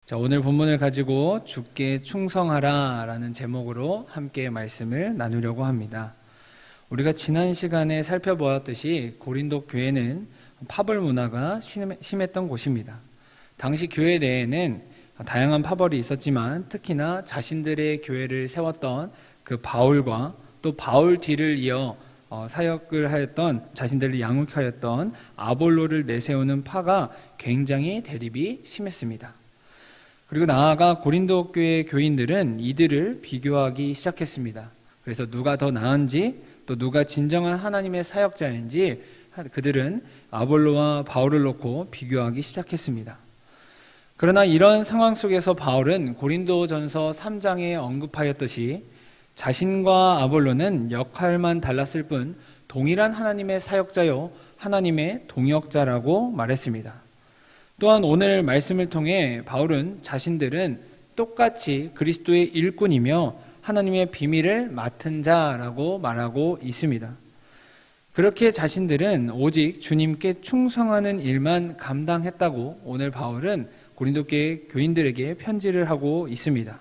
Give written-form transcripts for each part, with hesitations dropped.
자, 오늘 본문을 가지고 주께 충성하라 라는 제목으로 함께 말씀을 나누려고 합니다. 우리가 지난 시간에 살펴보았듯이 고린도 교회는 파벌 문화가 심했던 곳입니다. 당시 교회 내에는 다양한 파벌이 있었지만 특히나 자신들의 교회를 세웠던 그 바울과 또 바울 뒤를 이어 사역을 하였던, 자신들을 양육하였던 아볼로를 내세우는 파가 굉장히 대립이 심했습니다. 그리고 나아가 고린도 교회 교인들은 이들을 비교하기 시작했습니다. 그래서 누가 더 나은지, 또 누가 진정한 하나님의 사역자인지 그들은 아볼로와 바울을 놓고 비교하기 시작했습니다. 그러나 이런 상황 속에서 바울은 고린도전서 3장에 언급하였듯이 자신과 아볼로는 역할만 달랐을 뿐 동일한 하나님의 사역자요 하나님의 동역자라고 말했습니다. 또한 오늘 말씀을 통해 바울은 자신들은 똑같이 그리스도의 일꾼이며 하나님의 비밀을 맡은 자라고 말하고 있습니다. 그렇게 자신들은 오직 주님께 충성하는 일만 감당했다고 오늘 바울은 고린도 교회 교인들에게 편지를 하고 있습니다.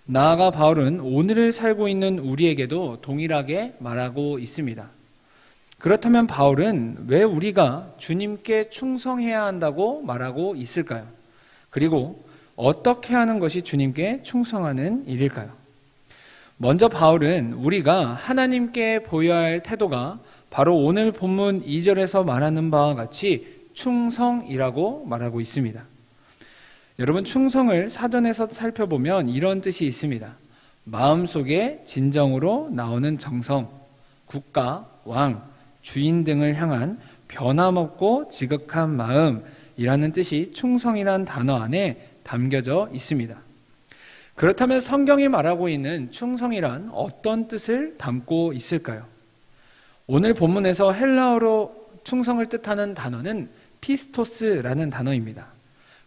나아가 바울은 오늘을 살고 있는 우리에게도 동일하게 말하고 있습니다. 그렇다면 바울은 왜 우리가 주님께 충성해야 한다고 말하고 있을까요? 그리고 어떻게 하는 것이 주님께 충성하는 일일까요? 먼저 바울은 우리가 하나님께 보여야 할 태도가 바로 오늘 본문 2절에서 말하는 바와 같이 충성이라고 말하고 있습니다. 여러분, 충성을 사전에서 살펴보면 이런 뜻이 있습니다. 마음속에 진정으로 나오는 정성, 국가, 왕, 주인 등을 향한 변함없고 지극한 마음이라는 뜻이 충성이란 단어 안에 담겨져 있습니다. 그렇다면 성경이 말하고 있는 충성이란 어떤 뜻을 담고 있을까요? 오늘 본문에서 헬라어로 충성을 뜻하는 단어는 피스토스라는 단어입니다.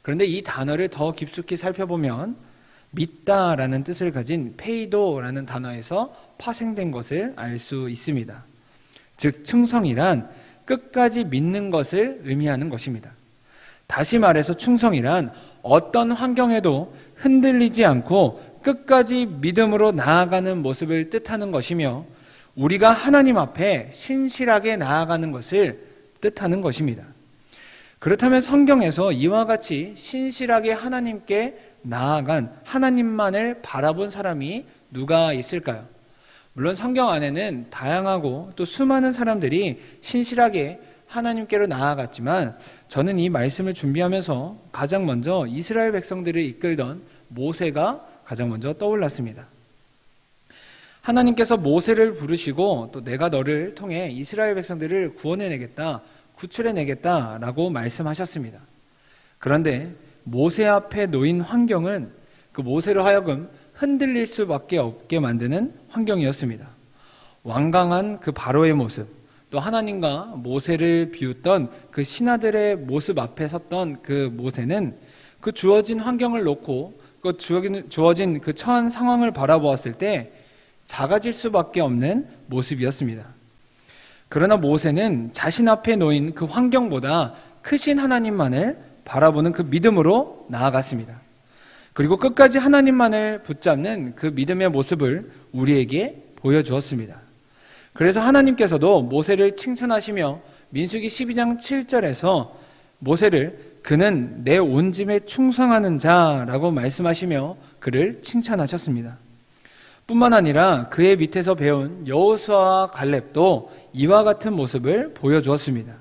그런데 이 단어를 더 깊숙이 살펴보면 믿다라는 뜻을 가진 페이도라는 단어에서 파생된 것을 알 수 있습니다. 즉 충성이란 끝까지 믿는 것을 의미하는 것입니다. 다시 말해서 충성이란 어떤 환경에도 흔들리지 않고 끝까지 믿음으로 나아가는 모습을 뜻하는 것이며 우리가 하나님 앞에 신실하게 나아가는 것을 뜻하는 것입니다. 그렇다면 성경에서 이와 같이 신실하게 하나님께 나아간 하나님만을 바라본 사람이 누가 있을까요? 물론 성경 안에는 다양하고 또 수많은 사람들이 신실하게 하나님께로 나아갔지만 저는 이 말씀을 준비하면서 가장 먼저 이스라엘 백성들을 이끌던 모세가 가장 먼저 떠올랐습니다. 하나님께서 모세를 부르시고 또 내가 너를 통해 이스라엘 백성들을 구원해내겠다, 구출해내겠다라고 말씀하셨습니다. 그런데 모세 앞에 놓인 환경은 그 모세로 하여금 흔들릴 수밖에 없게 만드는 환경이었습니다. 완강한 그 바로의 모습, 또 하나님과 모세를 비웃던 그 신하들의 모습 앞에 섰던 그 모세는 그 주어진 환경을 놓고 그 주어진 그 처한 상황을 바라보았을 때 작아질 수밖에 없는 모습이었습니다. 그러나 모세는 자신 앞에 놓인 그 환경보다 크신 하나님만을 바라보는 그 믿음으로 나아갔습니다. 그리고 끝까지 하나님만을 붙잡는 그 믿음의 모습을 우리에게 보여주었습니다. 그래서 하나님께서도 모세를 칭찬하시며 민수기 12장 7절에서 모세를 그는 내 온 집에 충성하는 자라고 말씀하시며 그를 칭찬하셨습니다. 뿐만 아니라 그의 밑에서 배운 여호수아와 갈렙도 이와 같은 모습을 보여주었습니다.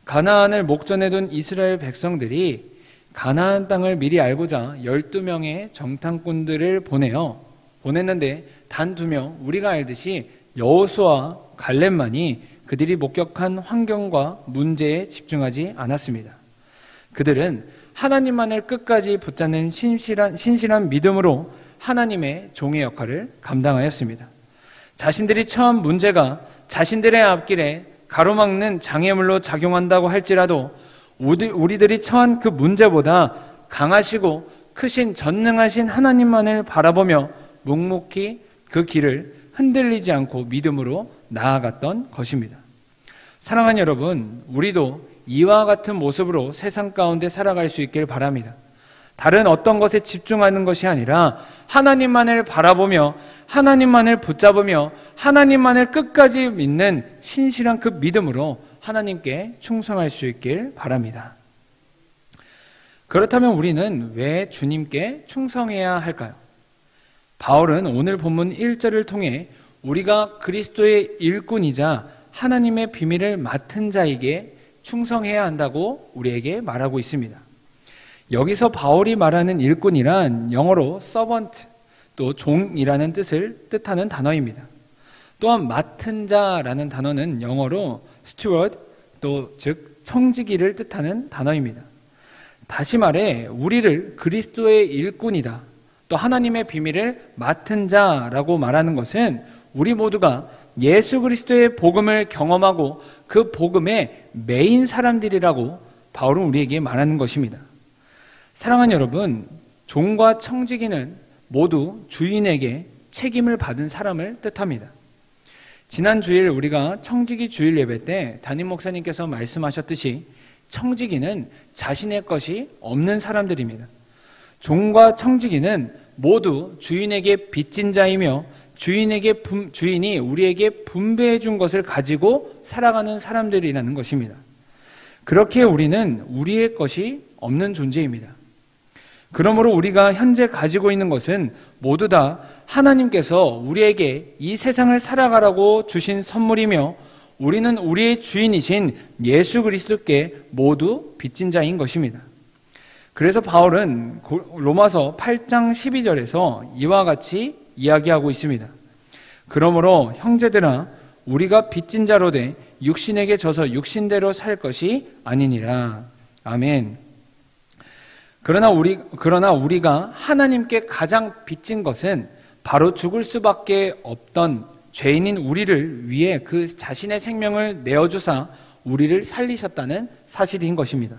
가나안을 목전에 둔 이스라엘 백성들이 가나안 땅을 미리 알고자 12명의 정탐꾼들을 보냈는데 단 2명, 우리가 알듯이 여호수아와 갈렙만이 그들이 목격한 환경과 문제에 집중하지 않았습니다. 그들은 하나님만을 끝까지 붙잡는 신실한 믿음으로 하나님의 종의 역할을 감당하였습니다. 자신들이 처한 문제가 자신들의 앞길에 가로막는 장애물로 작용한다고 할지라도 우리들이 처한 그 문제보다 강하시고 크신 전능하신 하나님만을 바라보며 묵묵히 그 길을 흔들리지 않고 믿음으로 나아갔던 것입니다. 사랑하는 여러분, 우리도 이와 같은 모습으로 세상 가운데 살아갈 수 있길 바랍니다. 다른 어떤 것에 집중하는 것이 아니라 하나님만을 바라보며 하나님만을 붙잡으며 하나님만을 끝까지 믿는 신실한 그 믿음으로 하나님께 충성할 수 있길 바랍니다. 그렇다면 우리는 왜 주님께 충성해야 할까요? 바울은 오늘 본문 1절을 통해 우리가 그리스도의 일꾼이자 하나님의 비밀을 맡은 자에게 충성해야 한다고 우리에게 말하고 있습니다. 여기서 바울이 말하는 일꾼이란 영어로 servant, 또 종이라는 뜻을 뜻하는 단어입니다. 또한 맡은 자라는 단어는 영어로 steward, 또 즉 청지기를 뜻하는 단어입니다. 다시 말해 우리를 그리스도의 일꾼이다, 또 하나님의 비밀을 맡은 자라고 말하는 것은 우리 모두가 예수 그리스도의 복음을 경험하고 그 복음의 메인 사람들이라고 바울은 우리에게 말하는 것입니다. 사랑하는 여러분, 종과 청지기는 모두 주인에게 책임을 받은 사람을 뜻합니다. 지난 주일 우리가 청지기 주일 예배 때 담임 목사님께서 말씀하셨듯이 청지기는 자신의 것이 없는 사람들입니다. 종과 청지기는 모두 주인에게 빚진 자이며 주인이 우리에게 분배해 준 것을 가지고 살아가는 사람들이라는 것입니다. 그렇게 우리는 우리의 것이 없는 존재입니다. 그러므로 우리가 현재 가지고 있는 것은 모두 다 하나님께서 우리에게 이 세상을 살아가라고 주신 선물이며 우리는 우리의 주인이신 예수 그리스도께 모두 빚진 자인 것입니다. 그래서 바울은 로마서 8장 12절에서 이와 같이 이야기하고 있습니다. 그러므로 형제들아 우리가 빚진 자로 돼 육신에게 져서 육신대로 살 것이 아니니라. 아멘. 그러나 우리가 하나님께 가장 빚진 것은 바로 죽을 수밖에 없던 죄인인 우리를 위해 그 자신의 생명을 내어주사 우리를 살리셨다는 사실인 것입니다.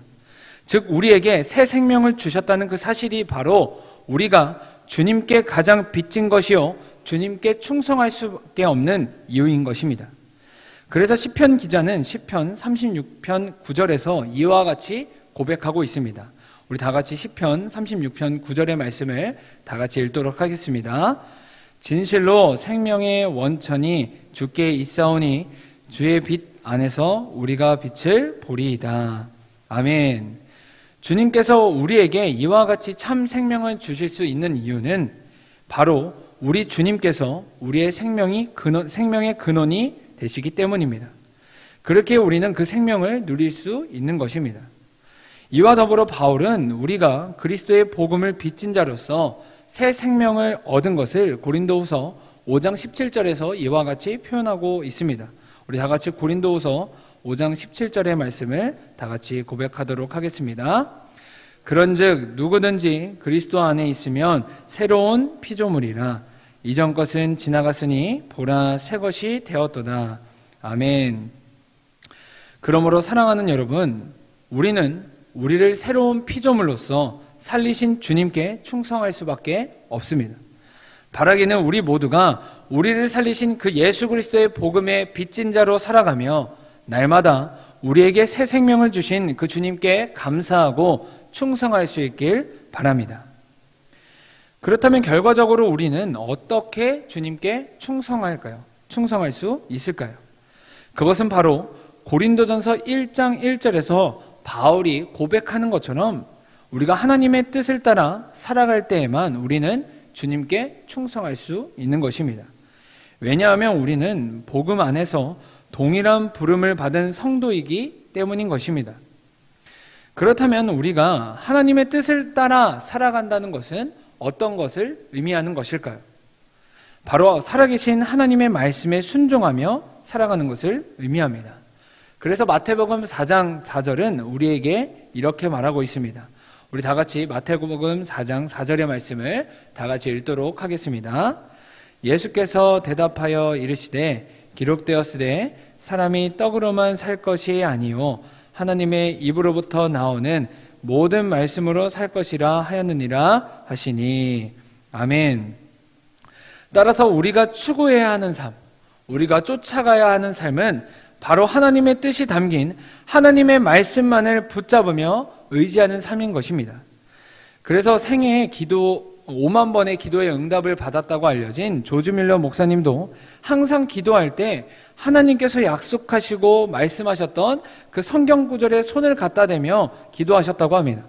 즉 우리에게 새 생명을 주셨다는 그 사실이 바로 우리가 주님께 가장 빚진 것이요 주님께 충성할 수밖에 없는 이유인 것입니다. 그래서 시편 기자는 시편 36편 9절에서 이와 같이 고백하고 있습니다. 우리 다 같이 시편 36편 9절의 말씀을 다 같이 읽도록 하겠습니다. 진실로 생명의 원천이 주께 있사오니 주의 빛 안에서 우리가 빛을 보리이다. 아멘. 주님께서 우리에게 이와 같이 참 생명을 주실 수 있는 이유는 바로 우리 주님께서 우리의 생명의 근원이 되시기 때문입니다. 그렇게 우리는 그 생명을 누릴 수 있는 것입니다. 이와 더불어 바울은 우리가 그리스도의 복음을 빚진 자로서 새 생명을 얻은 것을 고린도후서 5장 17절에서 이와 같이 표현하고 있습니다. 우리 다 같이 고린도후서 5장 17절의 말씀을 다 같이 고백하도록 하겠습니다. 그런즉 누구든지 그리스도 안에 있으면 새로운 피조물이라. 이전 것은 지나갔으니 보라 새 것이 되었도다. 아멘. 그러므로 사랑하는 여러분, 우리를 새로운 피조물로서 살리신 주님께 충성할 수밖에 없습니다. 바라기는 우리 모두가 우리를 살리신 그 예수 그리스도의 복음의 빚진 자로 살아가며 날마다 우리에게 새 생명을 주신 그 주님께 감사하고 충성할 수 있길 바랍니다. 그렇다면 결과적으로 우리는 어떻게 주님께 충성할 수 있을까요? 그것은 바로 고린도전서 1장 1절에서 바울이 고백하는 것처럼 우리가 하나님의 뜻을 따라 살아갈 때에만 우리는 주님께 충성할 수 있는 것입니다. 왜냐하면 우리는 복음 안에서 동일한 부름을 받은 성도이기 때문인 것입니다. 그렇다면 우리가 하나님의 뜻을 따라 살아간다는 것은 어떤 것을 의미하는 것일까요? 바로 살아계신 하나님의 말씀에 순종하며 살아가는 것을 의미합니다. 그래서 마태복음 4장 4절은 우리에게 이렇게 말하고 있습니다. 우리 다 같이 마태복음 4장 4절의 말씀을 다 같이 읽도록 하겠습니다. 예수께서 대답하여 이르시되 기록되었으되 사람이 떡으로만 살 것이 아니요 하나님의 입으로부터 나오는 모든 말씀으로 살 것이라 하였느니라 하시니. 아멘. 따라서 우리가 추구해야 하는 삶, 우리가 쫓아가야 하는 삶은 바로 하나님의 뜻이 담긴 하나님의 말씀만을 붙잡으며 의지하는 삶인 것입니다. 그래서 생애에 5만 번의 기도의 응답을 받았다고 알려진 조지 밀러 목사님도 항상 기도할 때 하나님께서 약속하시고 말씀하셨던 그 성경 구절에 손을 갖다 대며 기도하셨다고 합니다.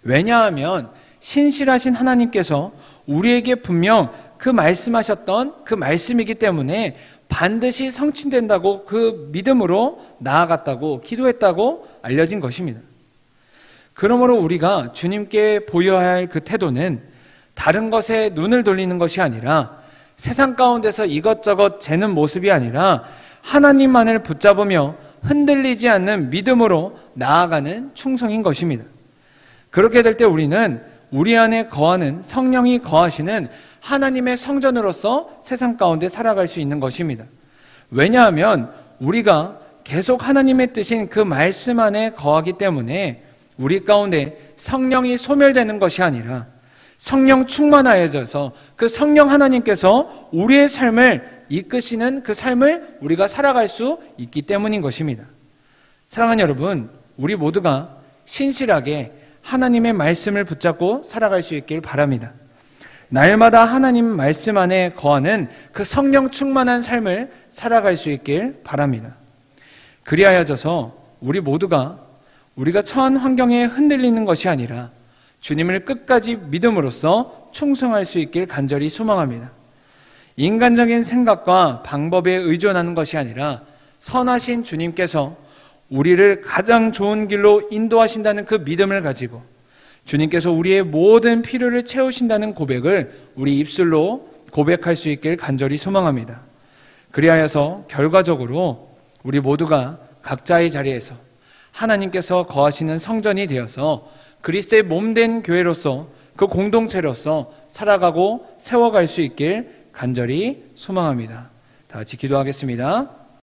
왜냐하면 신실하신 하나님께서 우리에게 분명 그 말씀하셨던 그 말씀이기 때문에 반드시 성취된다고 그 믿음으로 나아갔다고 기도했다고 알려진 것입니다. 그러므로 우리가 주님께 보여야 할 그 태도는 다른 것에 눈을 돌리는 것이 아니라 세상 가운데서 이것저것 재는 모습이 아니라 하나님만을 붙잡으며 흔들리지 않는 믿음으로 나아가는 충성인 것입니다. 그렇게 될 때 우리는 우리 안에 거하는 성령이 거하시는 하나님의 성전으로서 세상 가운데 살아갈 수 있는 것입니다. 왜냐하면 우리가 계속 하나님의 뜻인 그 말씀 안에 거하기 때문에 우리 가운데 성령이 소멸되는 것이 아니라 성령 충만하여져서 그 성령 하나님께서 우리의 삶을 이끄시는 그 삶을 우리가 살아갈 수 있기 때문인 것입니다. 사랑하는 여러분, 우리 모두가 신실하게 하나님의 말씀을 붙잡고 살아갈 수 있길 바랍니다. 날마다 하나님 말씀 안에 거하는 그 성령 충만한 삶을 살아갈 수 있길 바랍니다. 그리하여져서 우리 모두가 우리가 처한 환경에 흔들리는 것이 아니라 주님을 끝까지 믿음으로써 충성할 수 있길 간절히 소망합니다. 인간적인 생각과 방법에 의존하는 것이 아니라 선하신 주님께서 우리를 가장 좋은 길로 인도하신다는 그 믿음을 가지고 주님께서 우리의 모든 필요를 채우신다는 고백을 우리 입술로 고백할 수 있길 간절히 소망합니다. 그리하여서 결과적으로 우리 모두가 각자의 자리에서 하나님께서 거하시는 성전이 되어서 그리스도의 몸된 교회로서 그 공동체로서 살아가고 세워갈 수 있길 간절히 소망합니다. 다 같이 기도하겠습니다.